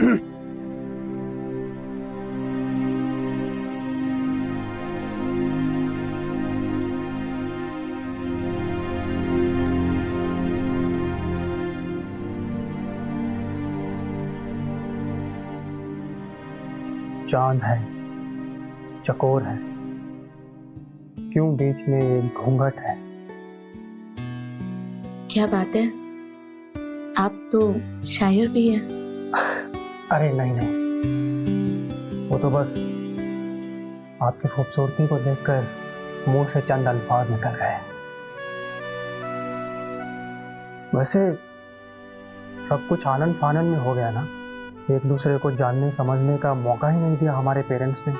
चांद है, चकोर है, क्यों बीच में एक घूंघट है। क्या बात है, आप तो शायर भी हैं। अरे नहीं नहीं, वो तो बस आपकी खूबसूरती को देखकर मुंह से चंद अल्फाज निकल गए। वैसे सब कुछ आनन फानन में हो गया ना, एक दूसरे को जानने समझने का मौका ही नहीं दिया हमारे पेरेंट्स ने।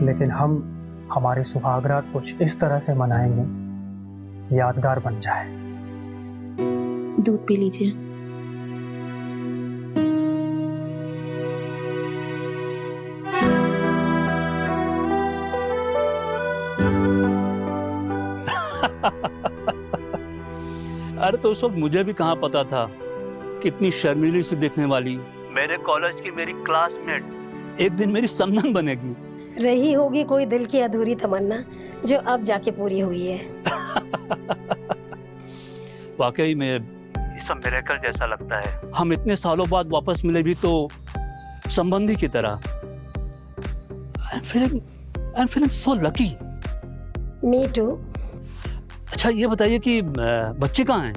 लेकिन हम हमारी सुहागरात कुछ इस तरह से मनाएंगे यादगार बन जाए। दूध पी लीजिए। अरे तो उस वक्त मुझे भी कहाँ पता था कितनी शर्मीली सी दिखने वाली मेरे कॉलेज की मेरी क्लासमेट एक दिन मेरी समधन बनेगी। रही होगी कोई दिल की अधूरी तमन्ना जो अब जाके पूरी हुई है। वाकई में ये सब मिरेकल जैसा लगता है। हम इतने सालों बाद वापस मिले भी तो संबंधी की तरह। I'm feeling so lucky. Me too. अच्छा ये बताइए कि बच्चे कहाँ हैं?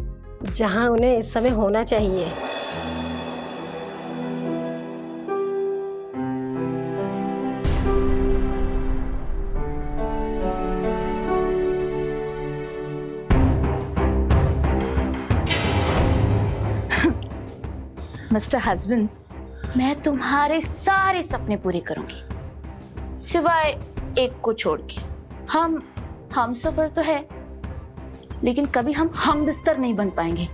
जहाँ उन्हें इस समय होना चाहिए। मिस्टर हस्बैंड, मैं तुम्हारे सारे सपने पूरे करूंगी सिवाय एक को छोड़ के। हम सफर तो है लेकिन कभी हम बिस्तर नहीं बन पाएंगे।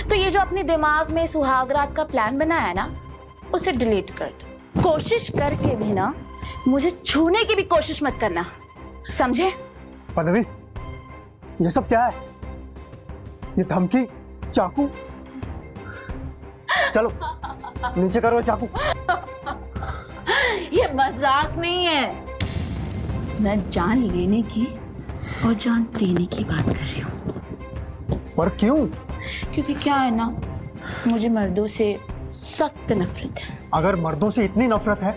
तो ये जो अपने दिमाग में सुहागरात का प्लान बनाया है ना, उसे डिलीट कर दो। कोशिश करके भी ना मुझे छूने की भी कोशिश मत करना, समझे? पल्लवी, ये सब क्या है? ये धमकी, चाकू? चलो नीचे करो चाकू। ये मजाक नहीं है, मैं जान लेने की और जान देने की बात कर रही हूँ। पर क्यों? क्योंकि क्या है ना, मुझे मर्दों से सख्त नफरत है। अगर मर्दों से इतनी नफरत है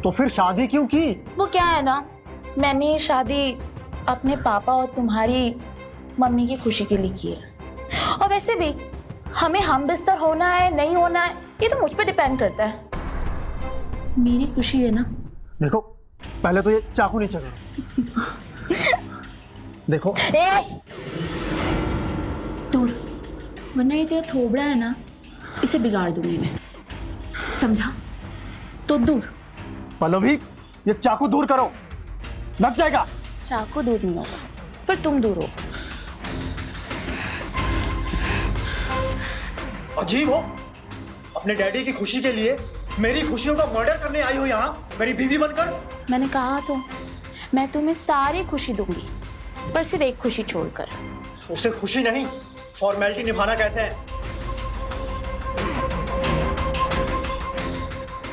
तो फिर शादी क्यों की? वो क्या है ना, मैंने ये शादी अपने पापा और तुम्हारी मम्मी की खुशी के लिए की है। और वैसे भी हमें हम बिस्तर होना है नहीं होना है ये तो मुझ पे डिपेंड करता है। मेरी खुशी है ना। देखो पहले तो ये चाकू नीचे करो। देखो दूर, वरना ये तेरा थोबड़ा है ना, इसे बिगाड़ दूंगी मैं, समझा? तो दूर। पल्लवी, ये चाकू दूर करो, लग जाएगा। चाकू दूर नहीं होगा, पर तुम दूर हो। अजीब हो, अपने डैडी की खुशी के लिए मेरी खुशियों का मर्डर करने आई हो यहाँ, मेरी बीवी बनकर। मैंने कहा तो मैं तुम्हें सारी खुशी दूंगी, पर सिर्फ एक खुशी छोड़कर। उसे खुशी नहीं, फॉर्मेलिटी निभाना कहते हैं।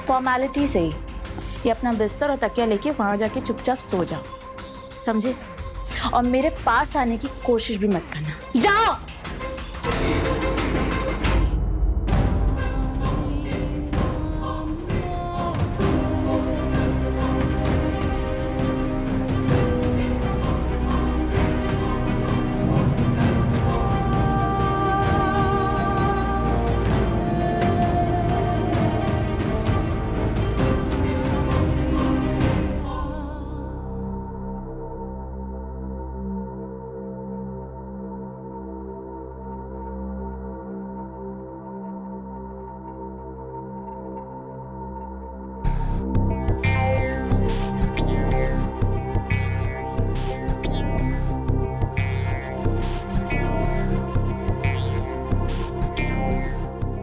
फॉर्मेलिटी से ही ये अपना बिस्तर और तकिया लेके वहां जाके चुपचाप सो जाओ, समझे? और मेरे पास आने की कोशिश भी मत करना, जाओ।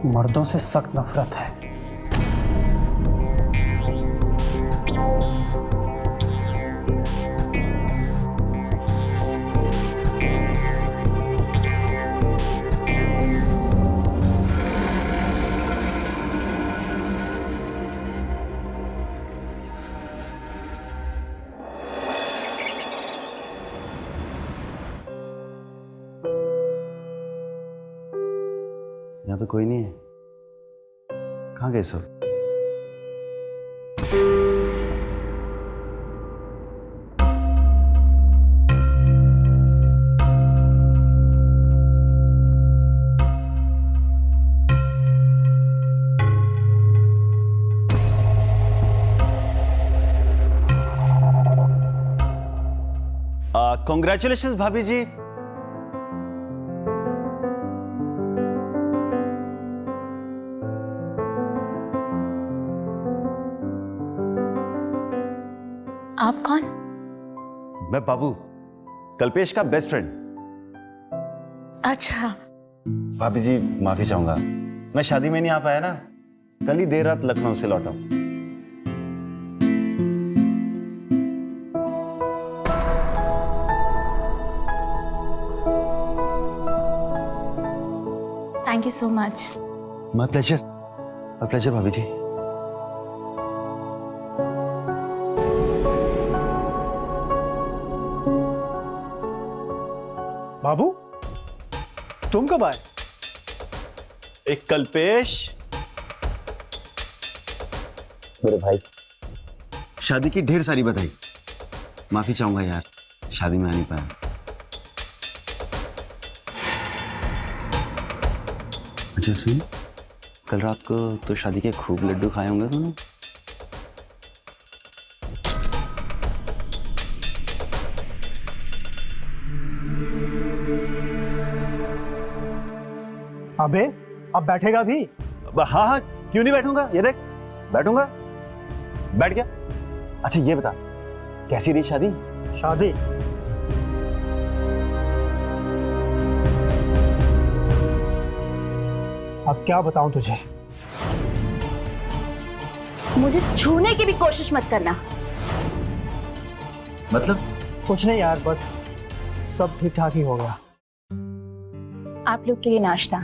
मर्दों से सख्त नफरत है। यहाँ तो कोई नहीं है। कहाँ गए सब? कॉन्ग्रेचुलेशंस भाभी जी। आप कौन? मैं बाबू, कल्पेश का बेस्ट फ्रेंड। अच्छा। भाभी जी माफी चाहूंगा, मैं शादी में नहीं आ पाया ना। कल ही देर रात लखनऊ से लौटा हूं। Thank you so much. My pleasure भाभी जी। बाबू, तुम कब आए? एक कल्पेश मेरे भाई, शादी की ढेर सारी बधाई। माफी चाहूंगा यार, शादी में आ नहीं पाया। अच्छा सुन, कल रात को तो शादी के खूब लड्डू खाए होंगे तुमने। अबे, अब बैठेगा भी? हाँ हाँ, क्यों नहीं बैठूंगा। ये देख, बैठूंगा। बैठ गया। अच्छा ये बता, कैसी रही शादी? शादी? अब क्या बताऊं तुझे? मुझे छूने की भी कोशिश मत करना। मतलब? कुछ नहीं यार, बस सब ठीक ठाक ही हो गया। आप लोग के लिए नाश्ता।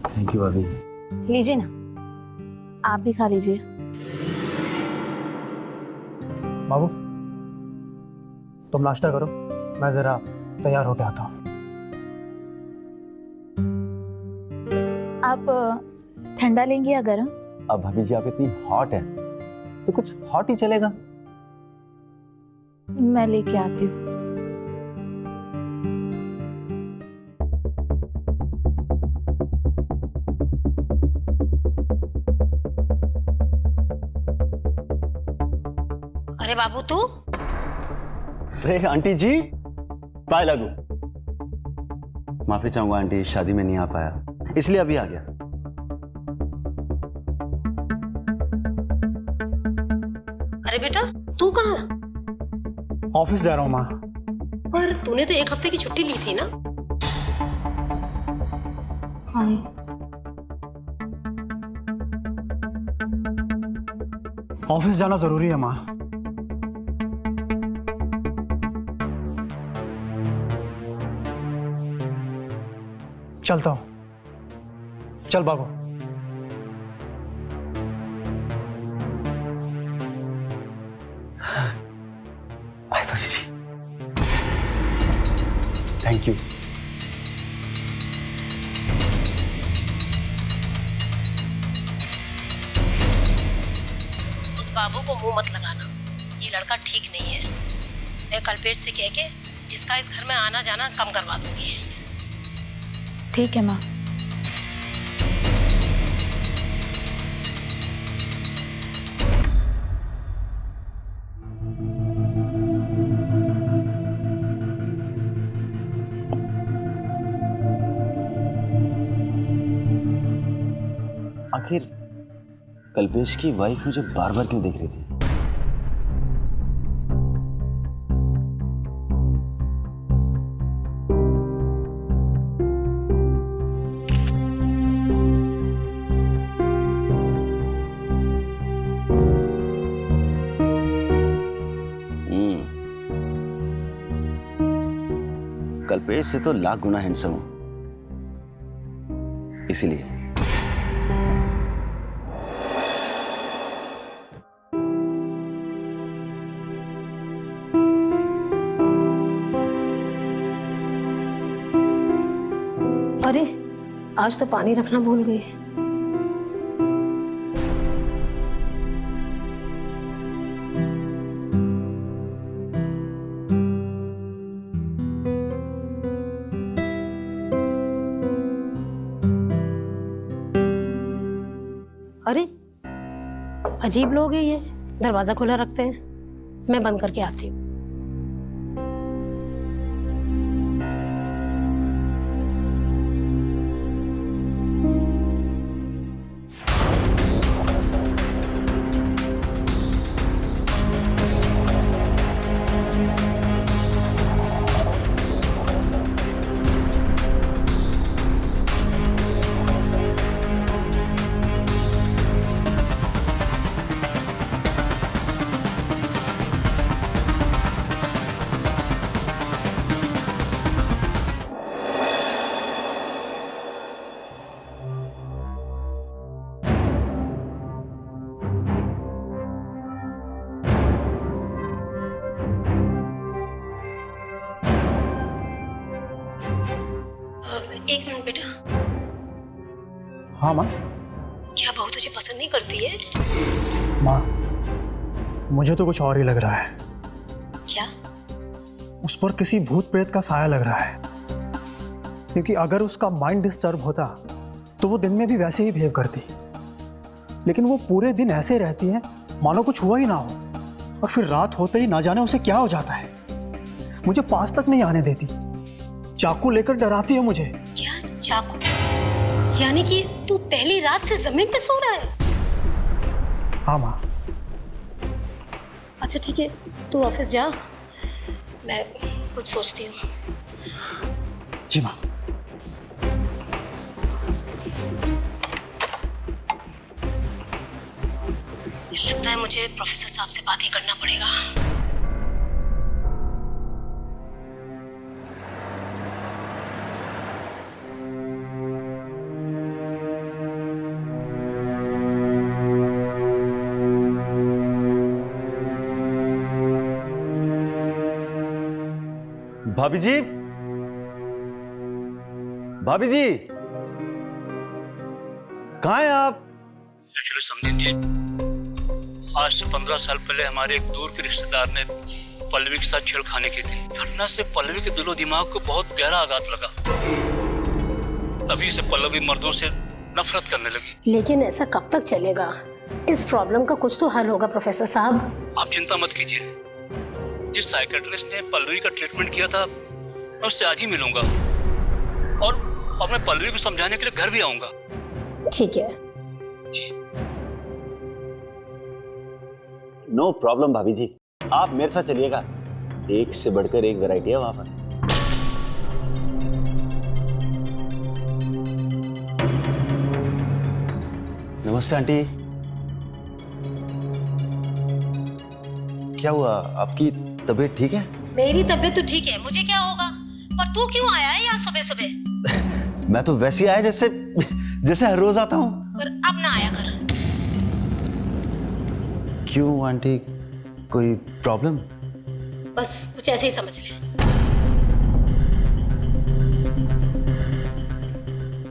थैंक यू भाभी। लीजिए ना, आप भी खा लीजिए। बाबू, तुम नाश्ता करो, मैं जरा तैयार होके आता हूँ। आप ठंडा लेंगे या गरम? अब भाभी जी आप इतनी हॉट है तो कुछ हॉट ही चलेगा। मैं लेके आती हूँ। अरे बाबू तू? अरे आंटी जी, पाए लागू। माफी चाहूंगा आंटी, शादी में नहीं आ पाया, इसलिए अभी आ गया। अरे बेटा तू कहाँ? ऑफिस जा रहा हूँ माँ। पर तूने तो एक हफ्ते की छुट्टी ली थी ना? ऑफिस जाना जरूरी है माँ। चलता हूँ। चल बाबू। बाय भाभी जी। Thank you. उस बाबू को मुंह मत लगाना, ये लड़का ठीक नहीं है। मैं कल्पेश से कह के इसका इस घर में आना जाना कम करवा दूंगी। ठीक है माँ। आखिर कल्पेश की वाइफ मुझे बार बार क्यों देख रही थी? कल्पेश से तो लाख गुना हैंडसम हूं, इसीलिए। अरे आज तो पानी रखना भूल गई। अरे अजीब लोग हैं ये, दरवाजा खुला रखते हैं। मैं बंद करके आती हूँ। एक मिनट बेटा। हाँ माँ। क्या बहू तुझे पसंद नहीं करती है? माँ, मुझे तो कुछ और ही लग रहा है। क्या? उस पर किसी भूत प्रेत का साया लग रहा है, क्योंकि अगर उसका माइंड डिस्टर्ब होता तो वो दिन में भी वैसे ही बिहेव करती, लेकिन वो पूरे दिन ऐसे रहती है मानो कुछ हुआ ही ना हो, और फिर रात होते ही ना जाने उसे क्या हो जाता है। मुझे पास तक नहीं आने देती, चाकू लेकर डराती है मुझे। क्या चाकू? यानी कि तू पहली रात से जमीन पे सो रहा है? हाँ माँ। अच्छा ठीक है, तू ऑफिस जा, मैं कुछ सोचती हूँ। जी माँ। लगता है मुझे प्रोफेसर साहब से बात ही करना पड़ेगा। भाभी जी, भाभी जी, कहाँ हैं आप? एक्चुअली समझें जी, आज से 15 साल पहले हमारे एक दूर के रिश्तेदार ने पल्लवी के साथ छेड़खानी की थी। घटना से पल्लवी के दिलो दिमाग को बहुत गहरा आघात लगा। तभी से पल्लवी मर्दों से नफरत करने लगी। लेकिन ऐसा कब तक चलेगा? इस प्रॉब्लम का कुछ तो हल होगा प्रोफेसर साहब। आप चिंता मत कीजिए, जिस साइकेट्रिस्ट ने पल्लवी का ट्रीटमेंट किया था मैं उससे आज ही मिलूंगा, और मैं पल्लवी को समझाने के लिए घर भी आऊंगा। ठीक है जी। नो प्रॉब्लम भाभी जी, आप मेरे साथ चलिएगा, एक से बढ़कर एक वैरायटी है वहां पर। नमस्ते आंटी। क्या हुआ, आपकी तबीयत ठीक है? मेरी तबीयत तो ठीक है, मुझे क्या होगा? पर तू क्यों आया है यहाँ सुबह सुबह? मैं तो वैसे ही आया जैसे हर रोज आता हूँ। पर अब ना आया कर। क्यों आंटी, कोई प्रॉब्लम? बस कुछ ऐसे ही समझ ले।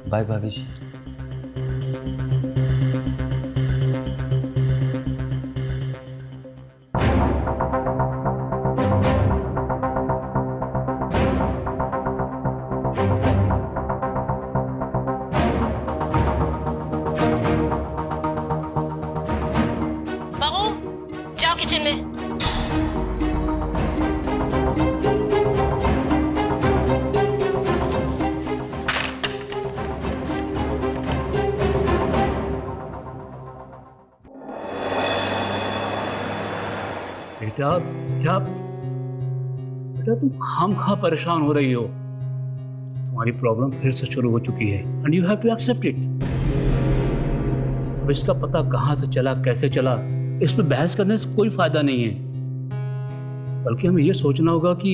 बाय भाभी जी। किचन में। बेटा बेटा बेटा, तुम खामखा परेशान हो रही हो। तुम्हारी प्रॉब्लम फिर से शुरू हो चुकी है and you have to accept it. अब इसका पता कहाँ से चला, कैसे चला, इस पे बहस करने से कोई फायदा नहीं है, बल्कि हमें ये सोचना होगा कि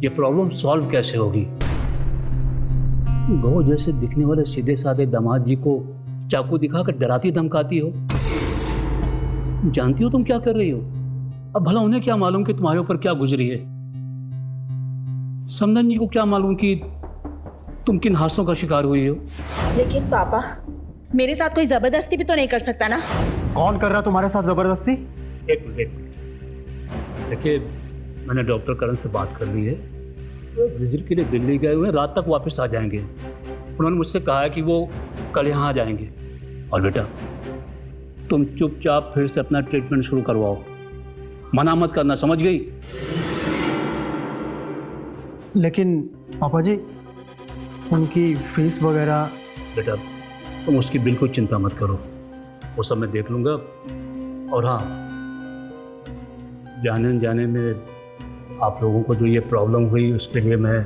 ये प्रॉब्लम सॉल्व कैसे होगी। गौ जैसे दिखने वाले सीधे साधे दामाद जी को चाकू दिखाकर डराती धमकाती हो। जानती हो तुम क्या कर रही हो? अब भला उन्हें क्या मालूम कि तुम्हारे ऊपर क्या गुजरी है? समधन जी को क्या मालूम कि तुम किन हादसों का शिकार हुई हो? लेकिन पापा, मेरे साथ कोई जबरदस्ती भी तो नहीं कर सकता ना। कौन कर रहा तुम्हारे साथ जबरदस्ती? एक मिनट देखिए, मैंने डॉक्टर करण से बात कर ली है। वो विजिट के लिए दिल्ली गए हुए हैं, रात तक वापस आ जाएंगे। उन्होंने मुझसे कहा है कि वो कल यहाँ आ जाएंगे। और बेटा, तुम चुपचाप फिर से अपना ट्रीटमेंट शुरू करवाओ, मना मत करना, समझ गई? लेकिन पापा जी, उनकी फीस वगैरह। बेटा, तुम उसकी बिल्कुल चिंता मत करो, वो सब मैं देख लूँगा। और हाँ, जाने में आप लोगों को जो ये प्रॉब्लम हुई उसके लिए मैं...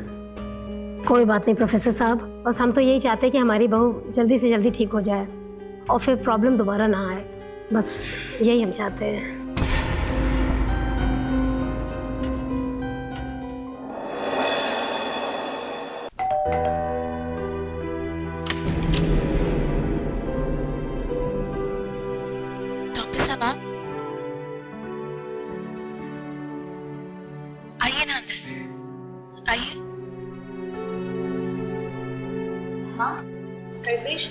कोई बात नहीं प्रोफेसर साहब, बस हम तो यही चाहते हैं कि हमारी बहू जल्दी से जल्दी ठीक हो जाए और फिर प्रॉब्लम दोबारा ना आए, बस यही हम चाहते हैं। डॉक्टर साहब, आप आइए ना अंदर, आइए। हाँ कल्पेश।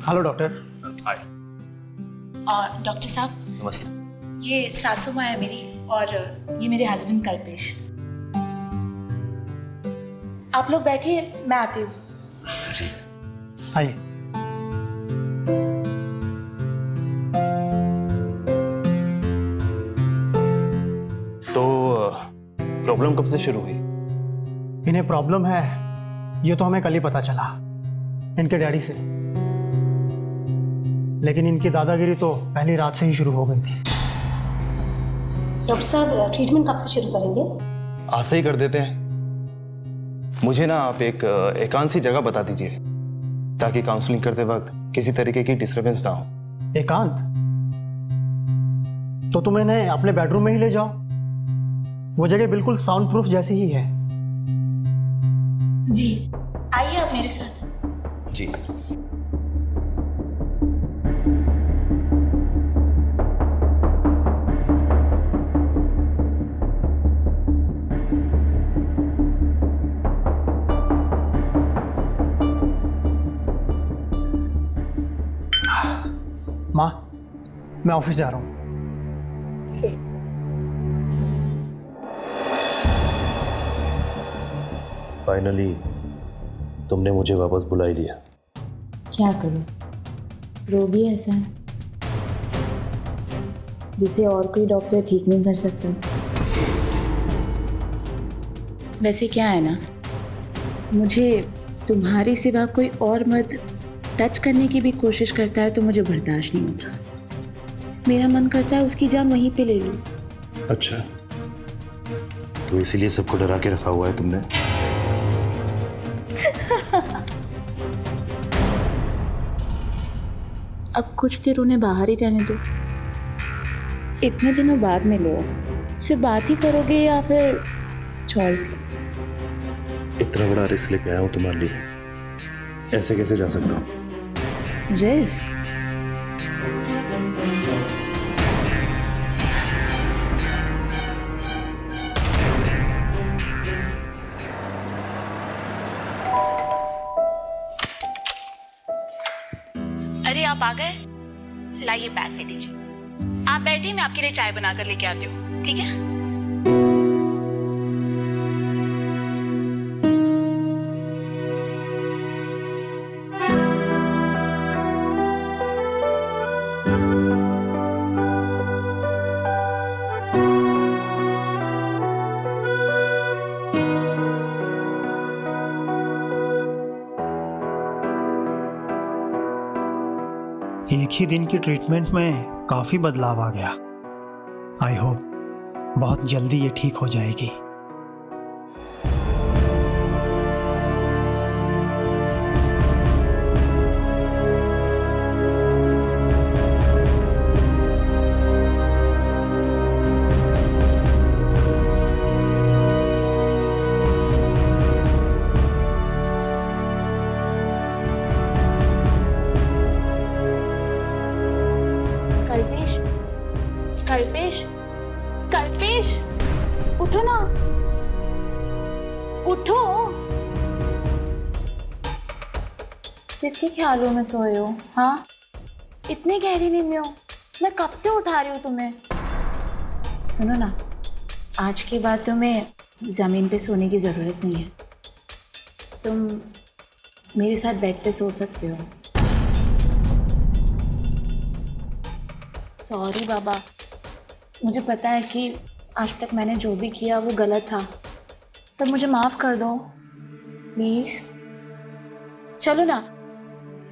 Hello doctor. हाय। और डॉक्टर साहब, नमस्ते। ये सासू माँ है मेरी, और ये मेरे हस्बैंड कल्पेश। आप लोग बैठिए, मैं आती हूँ। जी। आइए। तो प्रॉब्लम कब से शुरू हुई? इन्हें प्रॉब्लम है ये तो हमें कल ही पता चला इनके डैडी से, लेकिन इनकी दादागिरी तो पहली रात से ही शुरू हो गई थी। डॉक्टर साहब, ट्रीटमेंट कब से शुरू करेंगे? आज से ही कर देते हैं। मुझे ना आप एक एकांत सी जगह बता दीजिए ताकि काउंसलिंग करते वक्त किसी तरीके की डिस्टरबेंस ना हो। एकांत? तो तुम इन्हें अपने बेडरूम में ही ले जाओ, वो जगह बिल्कुल साउंड प्रूफ जैसी ही है। जी, आइए आप मेरे साथ। जी। माँ, मैं ऑफिस जा रहा हूँ। फाइनली तुमने मुझे वापस बुला ही लिया। क्या करूं, रोगी ऐसा है जिसे और कोई डॉक्टर ठीक नहीं कर सकता। वैसे क्या है ना, मुझे तुम्हारी सिवा कोई और मर्द टच करने की भी कोशिश करता है तो मुझे बर्दाश्त नहीं होता। मेरा मन करता है उसकी जान वहीं पे ले लूं। अच्छा, तो इसीलिए सबको डरा के रखा हुआ है तुमने? अब कुछ देर उन्हें बाहर ही रहने दो, इतने दिनों बाद मिलो, सिर्फ बात ही करोगे या फिर छोड़ भी? इतना बड़ा रिस्क लेके आया हूं तुम्हारे लिए, ऐसे कैसे जा सकता हूँ? रिस्क? अरे आप आ गए, लाइए बैग दे दीजिए। आप बैठिए, मैं आपके लिए चाय बनाकर लेके आती हूँ, ठीक है? एक ही दिन की ट्रीटमेंट में काफी बदलाव आ गया। आई होप बहुत जल्दी ये ठीक हो जाएगी। ना, उठो। किसके ख्यालों में सोए हो? हाँ, इतनी गहरी नींद में हो, मैं कब से उठा रही हूँ तुम्हें। सुनो ना, आज के बाद तुम्हें जमीन पे सोने की जरूरत नहीं है, तुम मेरे साथ बेड पे सो सकते हो। सॉरी बाबा, मुझे पता है कि आज तक मैंने जो भी किया वो गलत था, तो मुझे माफ़ कर दो प्लीज़। चलो ना,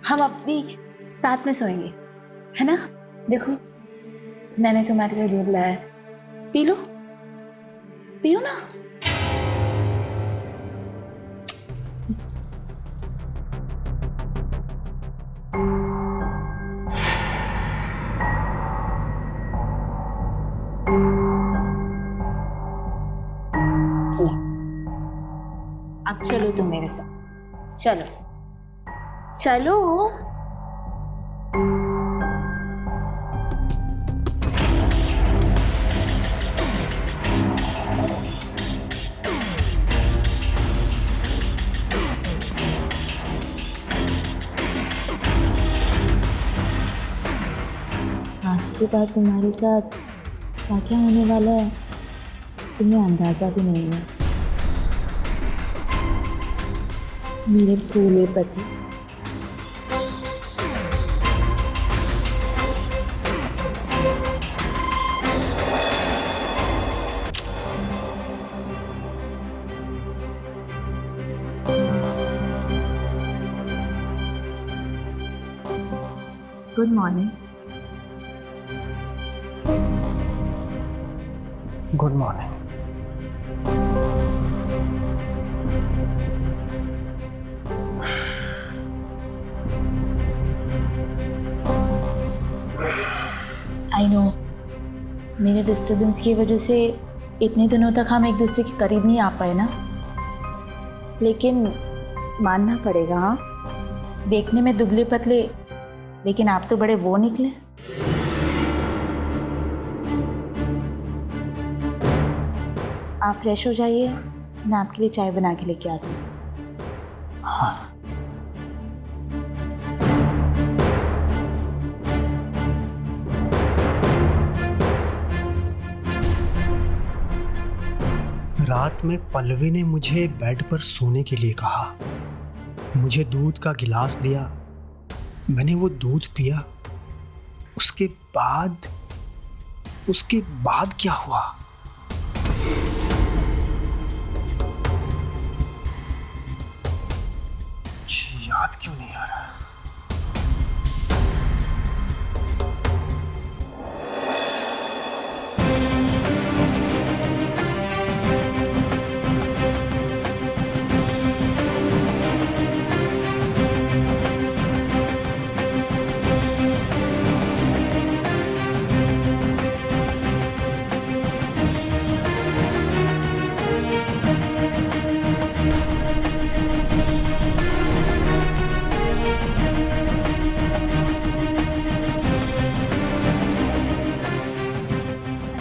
हम अब भी साथ में सोएंगे, है ना? देखो, मैंने तुम्हारे लिए दूध लाया है, पी लो, पियो ना। अब चलो तुम मेरे साथ, चलो चलो। आज के बाद तुम्हारे साथ क्या क्या होने वाला है तुम्हें अंदाजा भी नहीं है। मेरे भोले पति, good morning. Good morning. I know, मेरे डिस्टर्बेंस की वजह से इतने दिनों तक हम एक दूसरे के करीब नहीं आ पाए ना, लेकिन मानना पड़ेगा। हाँ, देखने में दुबले पतले, लेकिन आप तो बड़े वो निकले। आप फ्रेश हो जाइए, मैं आपके लिए चाय बना के लेके आती हूँ। हाँ। रात में पल्लवी ने मुझे बेड पर सोने के लिए कहा, मुझे दूध का गिलास दिया, मैंने वो दूध पिया। उसके बाद क्या हुआ? याद क्यों नहीं आ रहा?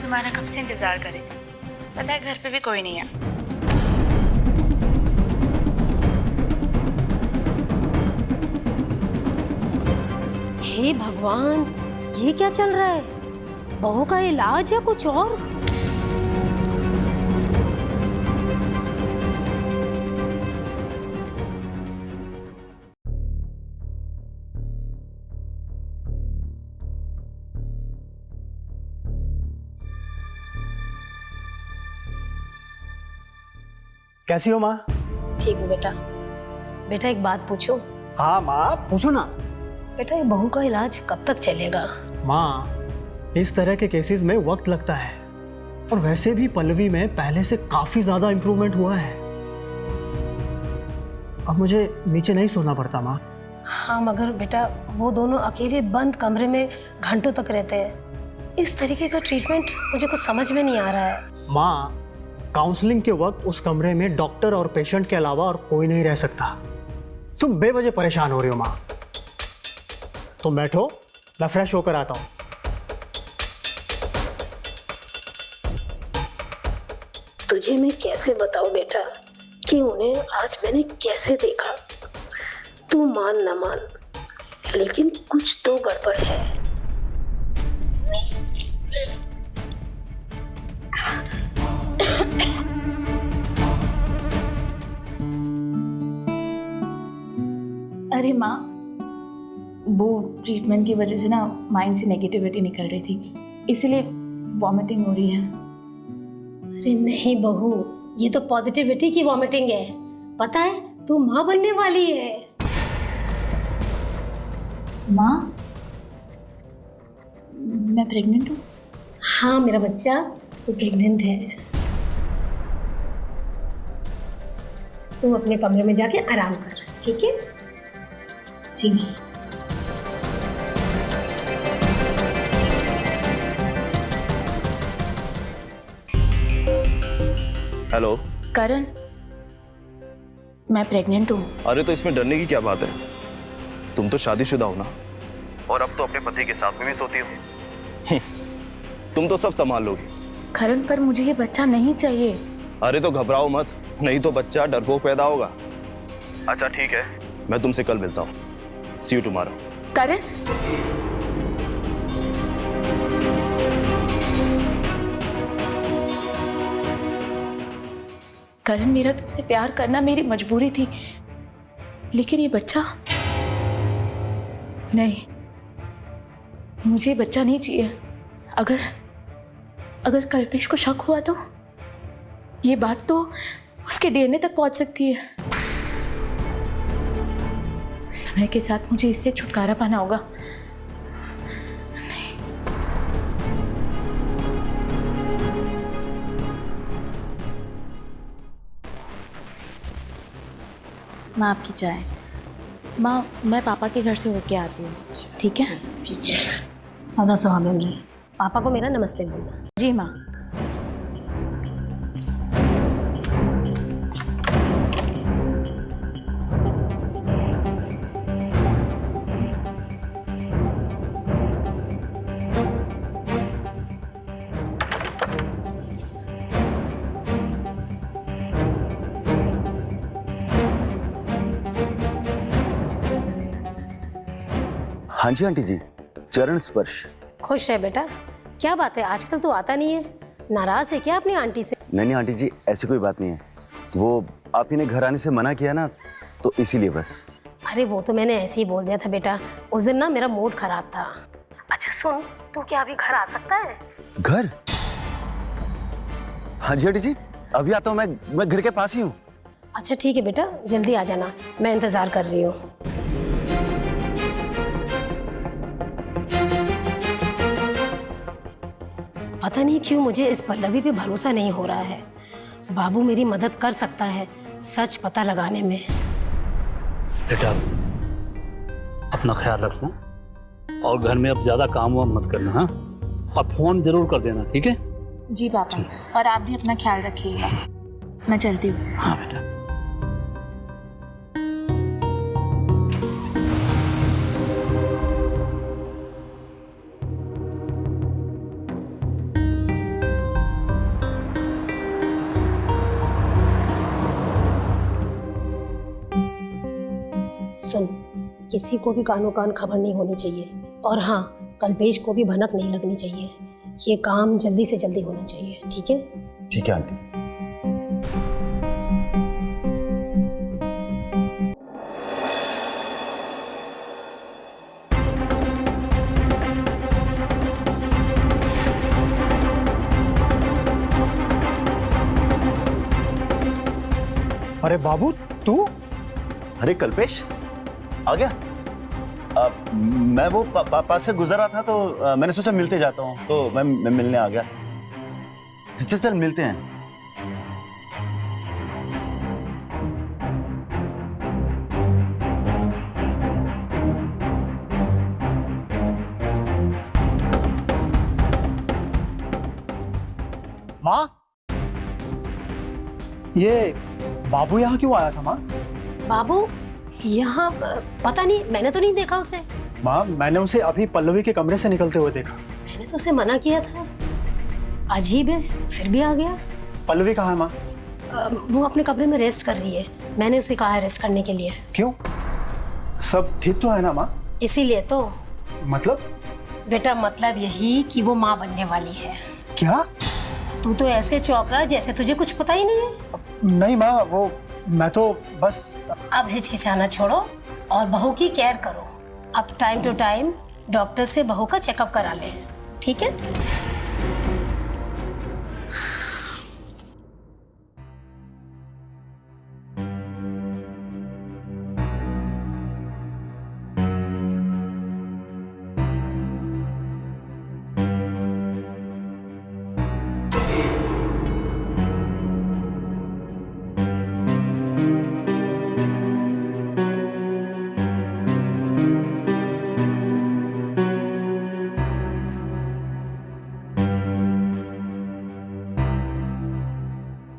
तुम्हारा कब से इंतजार कर रही थी, पता है घर पे भी कोई नहीं है। हे भगवान, ये क्या चल रहा है? बहू का इलाज या कुछ और? कैसी हो माँ? ठीक है बेटा। बेटा एक बात पूछूं? हाँ माँ, पूछो ना। बेटा ये बहू का इलाज कब तक चलेगा? माँ, इस तरह के केसेस में वक्त लगता है, और वैसे भी पल्लवी में पहले से काफी ज्यादा इंप्रूवमेंट हुआ है। अब मुझे नीचे नहीं सोना पड़ता माँ। हाँ मगर बेटा वो दोनों अकेले बंद कमरे में घंटों तक रहते हैं। इस तरीके का ट्रीटमेंट मुझे कुछ समझ में नहीं आ रहा है। माँ, काउंसलिंग के वक्त उस कमरे में डॉक्टर और पेशेंट के अलावा और कोई नहीं रह सकता। तुम बेवजह परेशान हो रही हो माँ। तुम बैठो, मैं फ्रेश होकर आता हूँ। तू तुझे मैं कैसे बताऊं बेटा कि उन्हें आज मैंने कैसे देखा। तू मान न मान, लेकिन कुछ तो गड़बड़ है। अरे माँ, वो ट्रीटमेंट की वजह से ना माइंड से नेगेटिविटी निकल रही थी, इसलिए वॉमिटिंग हो रही है। अरे नहीं बहू, ये तो पॉजिटिविटी की वॉमिटिंग है। पता है तू माँ बनने वाली है। माँ, मैं प्रेग्नेंट हूँ? हाँ मेरा बच्चा, तू प्रेग्नेंट है। तू अपने कमरे में जाके आराम कर, ठीक है? जी माँ। हेलो। करण, मैं प्रेग्नेंट हूँ। अरे तो इसमें डरने की क्या बात है? तुम तो शादीशुदा हो ना, और अब तो अपने पति के साथ में भी सोती हो। तुम तो सब संभाल लोगी। करण, पर मुझे ये बच्चा नहीं चाहिए। अरे तो घबराओ मत, नहीं तो बच्चा डरपोक पैदा होगा। अच्छा ठीक है, मैं तुमसे कल मिलता हूँ। सी यू टुमारो। करण, करण, मेरा तुमसे प्यार करना मेरी मजबूरी थी, लेकिन ये बच्चा नहीं, मुझे बच्चा नहीं चाहिए। अगर कल्पेश को शक हुआ तो ये बात तो उसके डीएनए तक पहुंच सकती है। समय के साथ मुझे इससे छुटकारा पाना होगा। माँ, आपकी चाय। माँ, मैं पापा के घर से होके आती हूँ, ठीक है? ठीक है। सदा सुहागन रहे। पापा को मेरा नमस्ते बोलना। जी माँ। हाँ जी आंटी जी, चरण स्पर्श। खुश रहे बेटा। क्या बात है, आजकल तो आता नहीं है। नाराज है क्या अपनी आंटी से? नहीं आंटी जी, ऐसी कोई बात नहीं है। वो आप ही ने घर आने से मना किया ना, तो इसीलिए बस। अरे वो तो मैंने ऐसे ही बोल दिया था बेटा, उस दिन ना मेरा मूड खराब था। अच्छा सुन, तू क्या अभी घर आ सकता है? घर? हाँ जी आंटी जी, अभी आता हूँ। मैं घर के पास ही हूँ। अच्छा ठीक है बेटा, जल्दी आ जाना, मैं इंतजार कर रही हूँ। पता नहीं क्यों मुझे इस पल्लवी पे भरोसा नहीं हो रहा है। बाबू मेरी मदद कर सकता है सच पता लगाने में। बेटा, अपना ख्याल रखना और घर में अब ज्यादा काम वाम मत करना। हाँ, और फोन जरूर कर देना, ठीक है? जी पापा, और आप भी अपना ख्याल रखिएगा। मैं चलती हूँ। हाँ बेटा। सुन, किसी को भी कानो कान खबर नहीं होनी चाहिए, और हाँ, कल्पेश को भी भनक नहीं लगनी चाहिए। ये काम जल्दी से जल्दी होना चाहिए, ठीक है? ठीक है आंटी। अरे बाबू, तू? अरे कल्पेश आ गया। मैं वो पास से गुजर रहा था, तो मैंने सोचा मिलते जाता हूँ, तो मैं मिलने आ गया। चल मिलते हैं। माँ, ये बाबू यहाँ क्यों आया था माँ? बाबू यहाँ पता नहीं, मैंने तो नहीं देखा उसे। माँ, मैंने उसे अभी पल्लवी के कमरे से निकलते हुए देखा। मैंने तो उसे मना किया था। अजीब है, फिर भी आ गया। पल्लवी कहाँ है माँ? वो अपने कमरे में रेस्ट कर रही है, मैंने उसे कहा है रेस्ट करने के लिए। क्यों? सब ठीक तो है ना माँ? इसीलिए तो। मतलब? बेटा मतलब यही कि वो माँ बनने वाली है। क्या? तू तो ऐसे चौंक रहा है जैसे तुझे कुछ पता ही नहीं है। नहीं माँ, वो मैं तो बस। अब हिचकिचाना छोड़ो और बहू की केयर करो। अब टाइम टू टाइम डॉक्टर से बहू का चेकअप करा ले, ठीक है?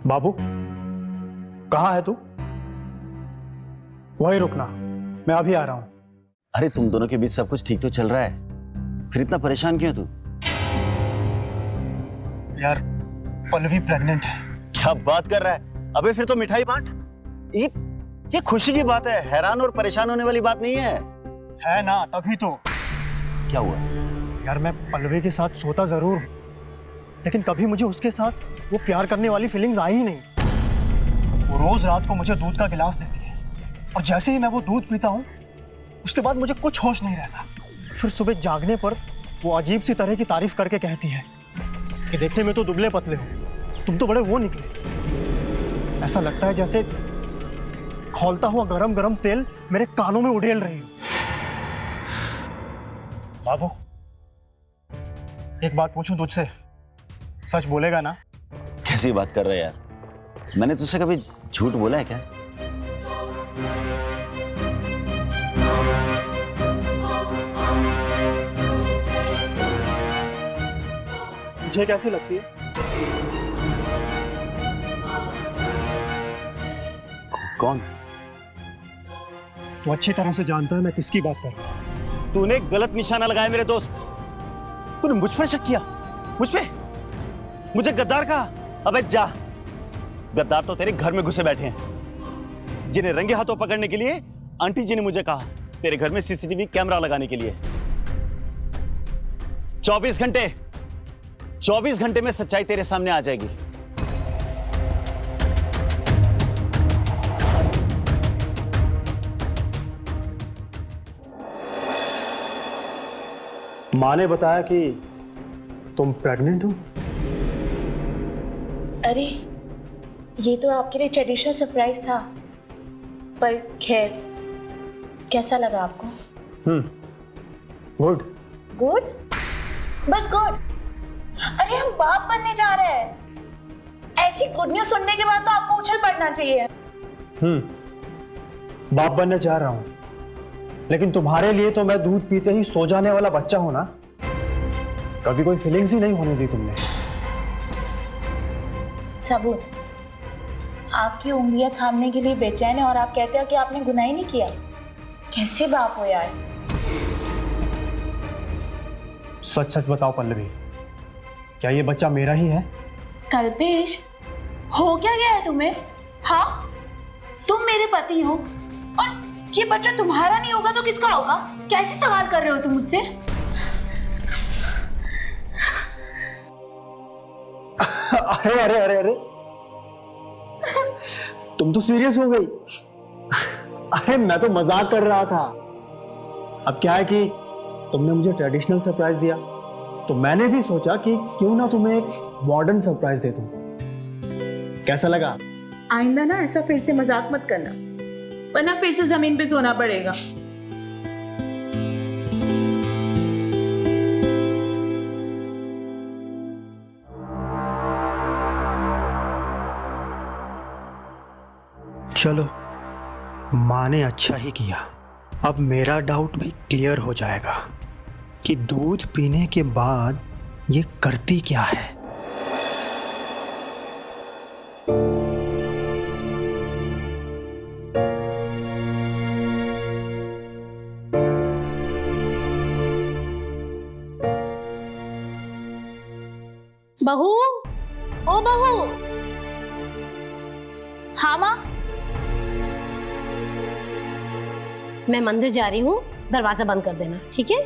बाबू, कहाँ है तू? वहीं रुकना, मैं अभी आ रहा हूँ। अरे तुम दोनों के बीच सब कुछ ठीक तो चल रहा है, फिर इतना परेशान क्यों तू? यार, पल्लवी प्रेग्नेंट है। क्या बात कर रहा है? अबे फिर तो मिठाई बांट। ये खुशी की बात है, हैरान और परेशान होने वाली बात नहीं है। है ना, तभी तो। क्या हुआ? यार मैं पल्लवी के साथ सोता जरूर हूँ, लेकिन कभी मुझे उसके साथ वो प्यार करने वाली फीलिंग्स आई ही नहीं। वो रोज रात को मुझे दूध का गिलास देती है, और जैसे ही मैं वो दूध पीता हूँ उसके बाद मुझे कुछ होश नहीं रहता। फिर सुबह जागने पर वो अजीब सी तरह की तारीफ करके कहती है कि देखने में तो दुबले पतले हो, तुम तो बड़े वो निकले। ऐसा लगता है जैसे खौलता हुआ गरम गरम तेल मेरे कानों में उड़ेल रही हो। बाबू, एक बात पूछूं तुझसे, सच बोलेगा ना? कैसी बात कर रहे हैं यार, मैंने तुझसे कभी झूठ बोला है क्या? मुझे कैसी लगती है? कौन? तू अच्छी तरह से जानता है मैं किसकी बात कर रहा हूं। तूने गलत निशाना लगाया मेरे दोस्त। तूने मुझ पर शक किया, मुझ पे? मुझे गद्दार कहा? अबे जा, गद्दार तो तेरे घर में घुसे बैठे हैं, जिन्हें रंगे हाथों पकड़ने के लिए आंटी जी ने मुझे कहा तेरे घर में सीसीटीवी कैमरा लगाने के लिए। 24 घंटे में सच्चाई तेरे सामने आ जाएगी। माँ ने बताया कि तुम प्रेग्नेंट हो। अरे ये तो आपके लिए ट्रेडिशनल सरप्राइज था, पर खैर, कैसा लगा आपको? गुड। गुड? बस गुड? अरे हम बाप बनने जा रहे हैं, ऐसी गुड न्यूज सुनने के बाद तो आपको उछल पड़ना चाहिए। बाप बनने जा रहा हूं, लेकिन तुम्हारे लिए तो मैं दूध पीते ही सो जाने वाला बच्चा हूं ना। कभी कोई फीलिंग्स ही नहीं होने दी तुमने। सबूत? आपकी उंगलियां थामने के लिए बेचैन है और आप कहते हो कि आपने गुनाह ही नहीं किया। कैसे बाप हो यार? सच सच बताओ पल्लवी, क्या ये बच्चा मेरा ही है? कल्पेश, हो क्या गया है तुम्हें? हाँ, तुम मेरे पति हो और ये बच्चा तुम्हारा नहीं होगा तो किसका होगा? कैसे सवाल कर रहे हो तुम मुझसे? अरे अरे अरे अरे, तुम तो सीरियस हो गई। अरे मैं तो मजाक कर रहा था। अब क्या है कि तुमने मुझे ट्रेडिशनल सरप्राइज दिया, तो मैंने भी सोचा कि क्यों ना तुम्हें एक मॉडर्न सरप्राइज दे दूं। कैसा लगा? आइंदा ना ऐसा फिर से मजाक मत करना, वरना फिर से जमीन पे सोना पड़ेगा। चलो, माँ ने अच्छा ही किया। अब मेरा डाउट भी क्लियर हो जाएगा कि दूध पीने के बाद ये करती क्या है। बहू, ओ बहू, हाँ माँ। मैं मंदिर जा रही हूँ, दरवाजा बंद कर देना, ठीक है?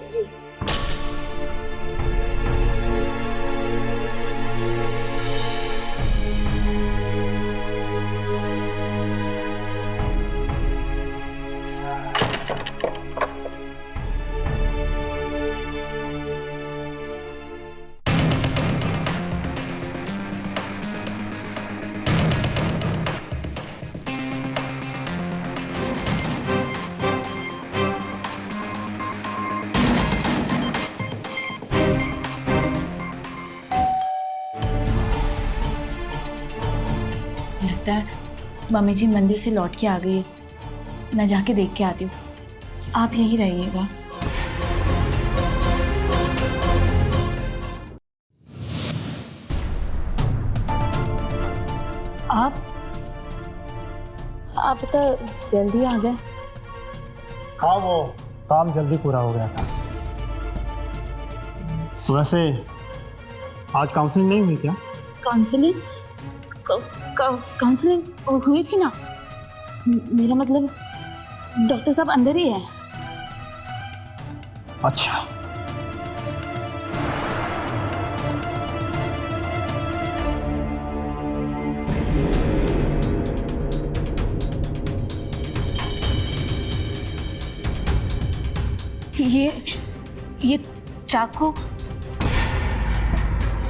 लगता है मम्मी जी मंदिर से लौट के आ गई है। मैं जाके देख के आती हूँ, आप यहीं रहिएगा। आप तो जल्दी आ गए। हाँ, वो काम जल्दी पूरा हो गया था। तो वैसे आज काउंसलिंग नहीं हुई क्या? काउंसलिंग काउंसलिंग हुई थी ना। मेरा मतलब डॉक्टर साहब अंदर ही है। अच्छा, ये चाकू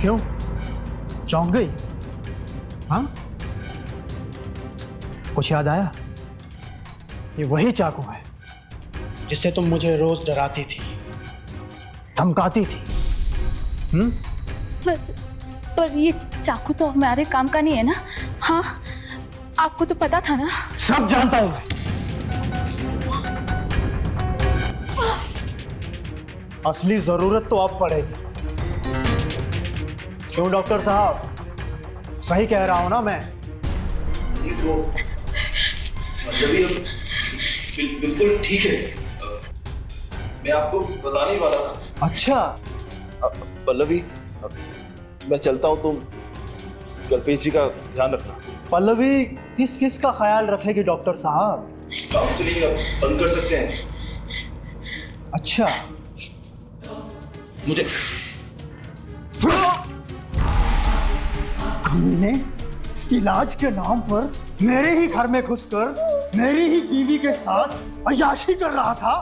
क्यों चौंक गई? हाँ, कुछ याद आया? ये वही चाकू है जिससे तुम मुझे रोज डराती थी, धमकाती थी। पर ये चाकू तो हमारे काम का नहीं है ना। हाँ, आपको तो पता था ना। सब जानता हूं मैं। असली जरूरत तो अब पड़ेगी। क्यों डॉक्टर साहब, सही कह रहा हूं ना मैं? बिल्कुल ठीक है। मैं आपको बताने ही वाला था। अच्छा, पल्लवी, मैं चलता हूँ, तुम कल्पेश जी का ध्यान रखना। पल्लवी किस किस का ख्याल रखेगी डॉक्टर साहब? काउंसलिंग बंद कर सकते हैं। अच्छा, मुझे कमीने इलाज के नाम पर मेरे ही घर में घुसकर मेरी ही बीवी के साथ अय्याशी कर रहा था।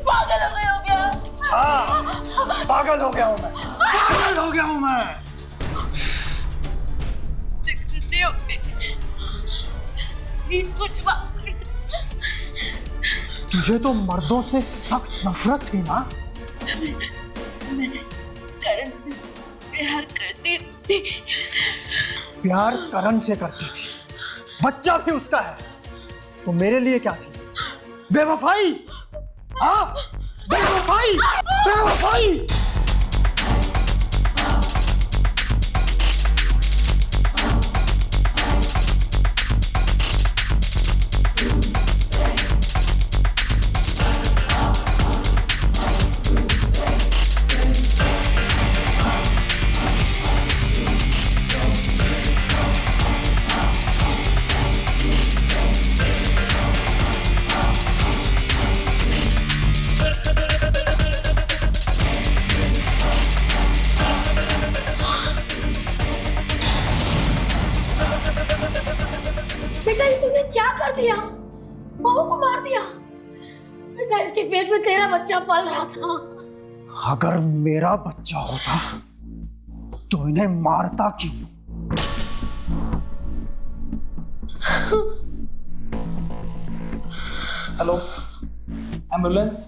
पागल हो गए हो क्या? हाँ, पागल हो गया हूं मैं, पागल हो गया हूं मैं। तुझे तो मर्दों से सख्त नफरत थी ना? मैंने करण से प्यार करती थी। प्यार करण से करती थी, बच्चा भी उसका है, तो मेरे लिए क्या थी? बेवफाई। हाँ, बेवफाई, बेवफाई। बेटा, तूने क्या कर दिया? बहू को मार दिया। बेटा, इसके पेट में तेरा बच्चा पल रहा था। अगर मेरा बच्चा होता तो इन्हें मारता क्यों? Hello, ambulance.